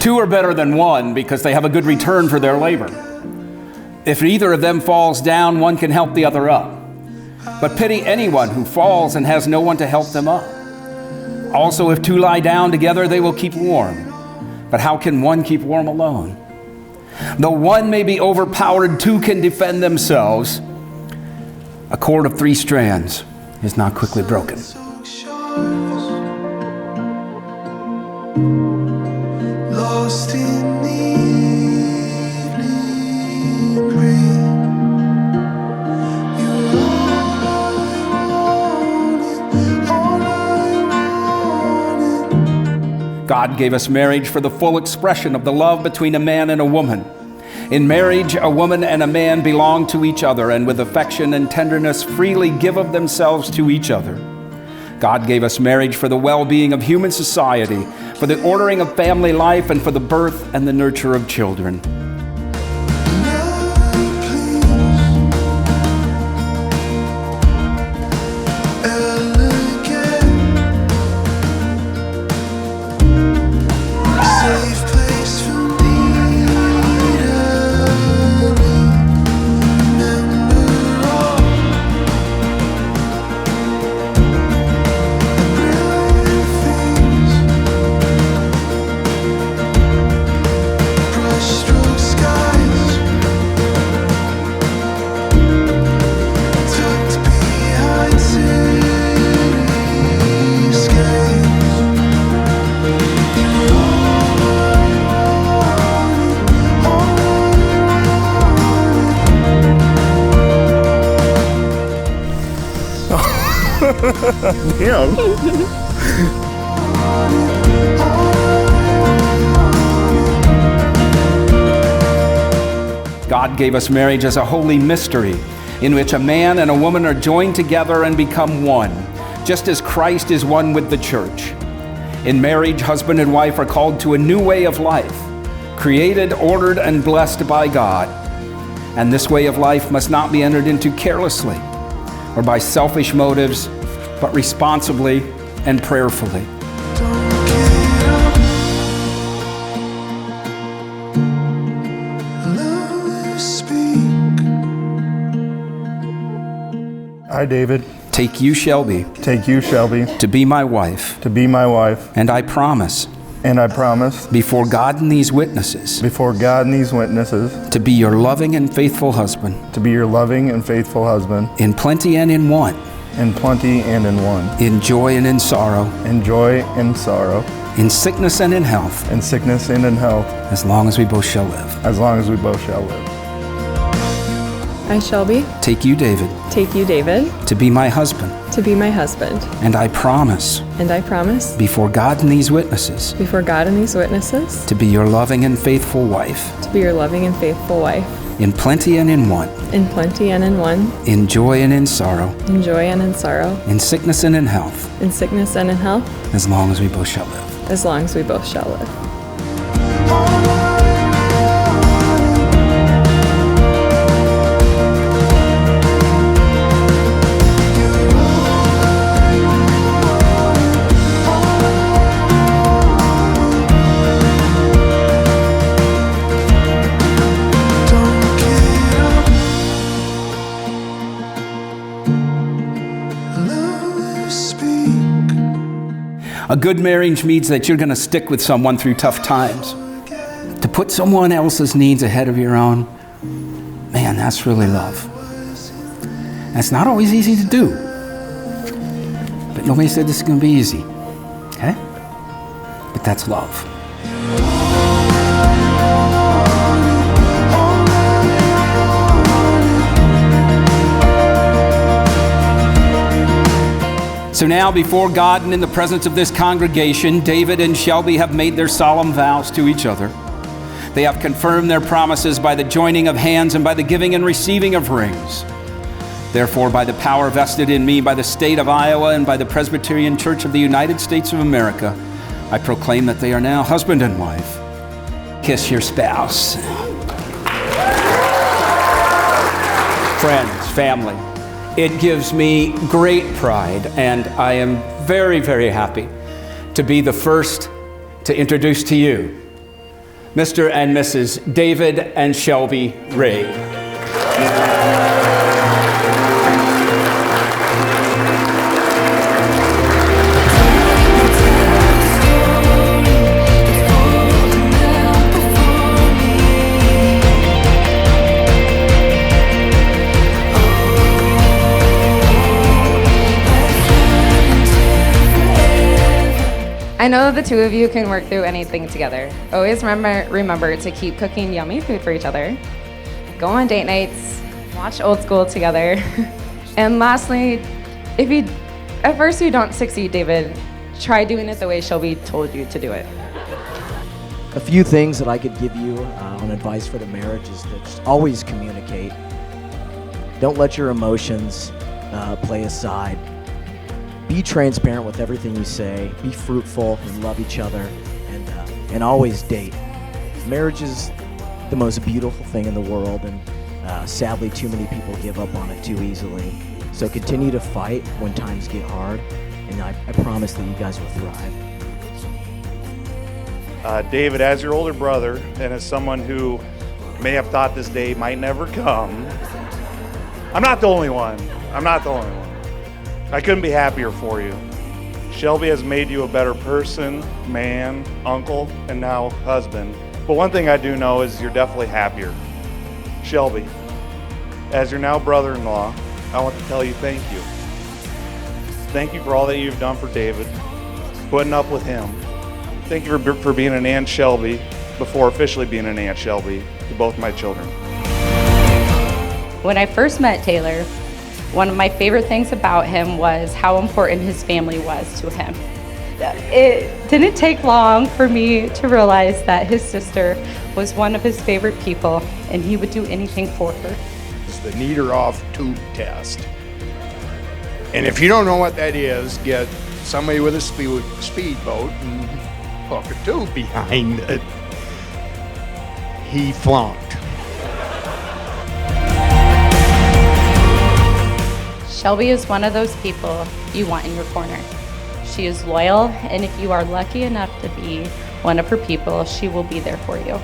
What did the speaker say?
Two are better than one because they have a good return for their labor. If either of them falls down, one can help the other up. But pity anyone who falls and has no one to help them up. Also, if two lie down together, they will keep warm. But how can one keep warm alone? Though one may be overpowered, two can defend themselves. A cord of 3 strands is not quickly broken. Lost in the evening rain. You're all I wanted. God gave us marriage for the full expression of the love between a man and a woman. In marriage, a woman and a man belong to each other and with affection and tenderness freely give of themselves to each other. God gave us marriage for the well-being of human society, for the ordering of family life, and for the birth and the nurture of children. Damn. God gave us marriage as a holy mystery in which a man and a woman are joined together and become one, just as Christ is one with the church. In marriage, husband and wife are called to a new way of life, created, ordered, and blessed by God. And this way of life must not be entered into carelessly or by selfish motives, but responsibly and prayerfully. I, David, take you, Shelbi, to be my wife. And I promise, before God and these witnesses, to be your loving and faithful husband, in plenty and in want, in joy and in sorrow, in sickness and in health, as long as we both shall live. I, Shelbi, take you, David, to be my husband. And I promise, before God and these witnesses, to be your loving and faithful wife, in plenty and in want, in joy and in sorrow, in sickness and in health, as long as we both shall live. A good marriage means that you're going to stick with someone through tough times. To put someone else's needs ahead of your own, man, that's really love. That's not always easy to do. But nobody said this is going to be easy, okay? But that's love. So now, before God and in the presence of this congregation, David and Shelbi have made their solemn vows to each other. They have confirmed their promises by the joining of hands and by the giving and receiving of rings. Therefore, by the power vested in me by the state of Iowa and by the Presbyterian Church of the United States of America, I proclaim that they are now husband and wife. Kiss your spouse. Friends, family, it gives me great pride, and I am very, very happy to be the first to introduce to you Mr. and Mrs. David and Shelbi Ray. I know the two of you can work through anything together. Always remember to keep cooking yummy food for each other, go on date nights, watch Old School together, and lastly, if at first you don't succeed, David, try doing it the way Shelbi told you to do it. A few things that I could give you on advice for the marriage is to just always communicate. Don't let your emotions play aside. Be transparent with everything you say. Be fruitful and love each other, and always date. Marriage is the most beautiful thing in the world, and sadly, too many people give up on it too easily. So continue to fight when times get hard, and I promise that you guys will thrive. David, as your older brother, and as someone who may have thought this day might never come, I'm not the only one. I couldn't be happier for you. Shelbi has made you a better person, man, uncle, and now husband. But one thing I do know is you're definitely happier. Shelbi, as your now brother-in-law, I want to tell you thank you. Thank you for all that you've done for David, putting up with him. Thank you for being an Aunt Shelbi before officially being an Aunt Shelbi to both my children. When I first met Taylor, one of my favorite things about him was how important his family was to him. It didn't take long for me to realize that his sister was one of his favorite people, and he would do anything for her. It's the Niederhoff tube test. And if you don't know what that is, get somebody with a speedboat and hook a tube behind it. He flunked. Shelbi is one of those people you want in your corner. She is loyal, and if you are lucky enough to be one of her people, she will be there for you.